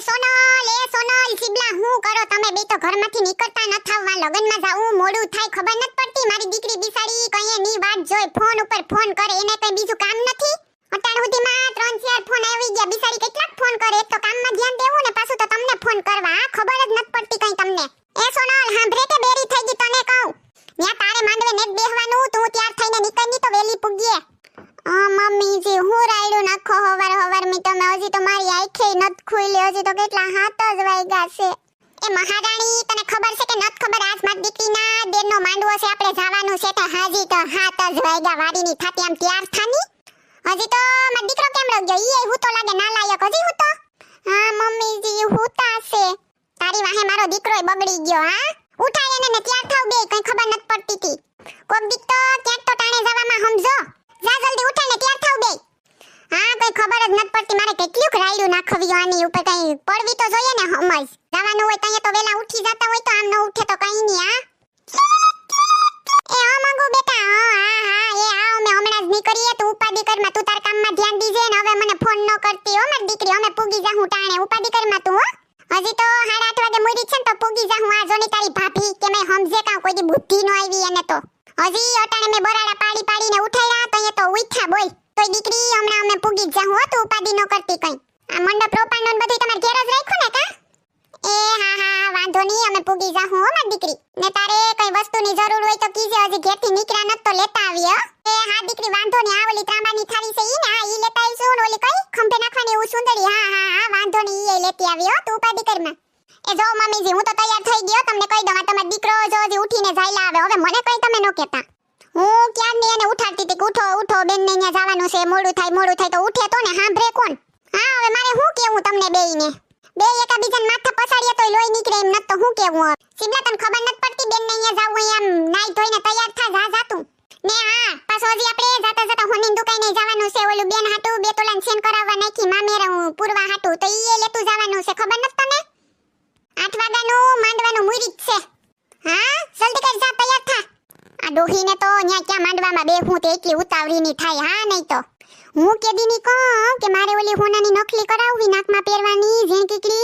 સોનલ સિબલા હું કરો તમે બે તો ઘરમાંથી નીકળતા ન થાવવા લગનમાં જાવું મોડું થાય ખબર નથી પડતી મારી દીકરી બિસાડી કઈએ ની વાત જોઈ ફોન ઉપર ફોન કરે એને કઈ બીજું કામ નથી અત્યાર સુધીમાં 3-4 ફોન આવી ગયા બિસાડી કેટલાક ફોન કરે એક તો કામમાં ધ્યાન દેવું ને પાછું તો તમને ફોન કરવા આ ખબર જ નથી પડતી કઈ તમને એ સોનલ સાંભળે કે બેરી થઈ ગઈ તને કહું ન્યા તારે માંડવે નેટ બેહવાનું તું તૈયાર થઈને નીકળની તો વેલી પૂગીએ મમ્મીજી હું રાયડું નાખો હવાર મી તમે હજી તો મારી આંખે નત ખુઈલી હજી તો કેટલા 7 જ વાગ્યા છે એ મહારાણી તને ખબર છે કે નત ખબર આજ મારી દીકરીના દેરનો માંડવો છે આપણે જવાનું છે તો હાજી તો 7 જ વાગ્યા વાડીની થાતી આમ તૈયાર થાની હજી તો મારો દીકરો કેમ રહ ગયો ઈ હું તો લાગે ના લાયક હજી હું તો હા મમ્મીજી હુતા છે તારી વાહે મારો દીકરોય બગડી ગયો હા ઉઠાય એને ને તૈયાર થાવ બે કઈ ખબર નત પડતી તી કોક દીક તો ક્યાંક તો ટાણે જવામાં સમજો જા જલ્દી ઉઠાય ને તૈયાર થાવ બે હા કઈ ખબર જ નત પડતી મારે કેટલું રાયડું નાખવી આની ઉપર કઈ પડવી તો જોઈએ ને સમજ જવાનું હોય તો તો વેલા ઉઠી જતા હોય તો આમ ન ઉઠે તો કઈ ની હા એ હા માંગો બેટા હા એ આ અમે હમણાં જ નીકળીએ તું ઉપાડી કરમાં તું તાર કામમાં ધ્યાન દીજે ને હવે મને ફોન ન કરતી હો મારી દીકરી અમે પૂગી જાહું ટાણે ઉપાડી કરમાં તું હો હજી તો 8:30 વાગે મોડી છે ને તો પૂગી જાહું આ જોની તારી ભાભી કે મે સમજે કા કોઈ દી બુદ્ધિ નો આવી એને તો હજી અટાણે મે બરાડા પાડીને ઉઠાડ્યા તો ઉઠ્યા બોલ તોય દીકરી હમણાં અમે પૂગી જાહું હો તું ઉપાડી ન કરતી કઈ આ મંડપ રોપાણનો ને બધું તમાર ઘેર જ રાખ્યું ને કા એ હા વાંધો નહીં અમે પૂગી જાહું હો મારી દીકરી ને તારે કઈ વસ્તુની જરૂર હોય તો કીજે હજી ઘેરથી નીકળ્યા નત તો લેતા આવી હો એ હા દીકરી વાંધો નહીં આ ઓલી ત્રાંબાની થાળી છે ઈ ને હા ઈ લેતા આવીશું ને ઓલી કઈ ખંભે નાખવાની એવું સુંદરી હા વાંધો નહીં ઈ લેતી આવી હો તું ઉપાડી કરમાં એ જો મમ્મીજી હું તો તૈયાર થઈ ગયો તમને કહી દઉં આ તમારો દીકરો જો હજી ઉઠીને જાયલા આવે હવે મને કઈ તમે નો કહેતા હું ક્યારની એને ઉઠાડતી હતી કે ઉઠો બેન ને અહીંયા જવાનું છે મોડું થાય તો ઉઠે તો ને સાંભળે કોણ હા હવે મારે શું કેવું તમને બેયને બે એકાબીજાને માથા પસાડીએ તોય લોહી નીકળે એમ નત તો હું કેવું હવે સિમલા તને ખબર નત પડતી બેન ને અહીંયા જાવું એમ નાઈ ધોઈને તૈયાર થા જાતું ને હા પાછો હજી આપણે જાતા હોની દુકાને જવાનું છે ઓલું બેન હાટુ બે તોલાન સેન કરાવવા નાખી મામેરા હું પૂરવા હાટુ તો ઈ લેતું જવાનું છે ખબર નત તને 8 વાગ્યાનું માંડવાનું મુહૂર્ત છે હા જલ્દી કર જા તૈયાર થા આ ડોહીને તો ન્યા ક્યાં માંડવામાં બેહું તે એટલી ઉતાવળીની થાય હા નહીં તો હું કેદીની કહું કે મારે ઓલી હોનાની નખલી કરાવવી નાકમાં પહેરવાની ઝીણકીકડી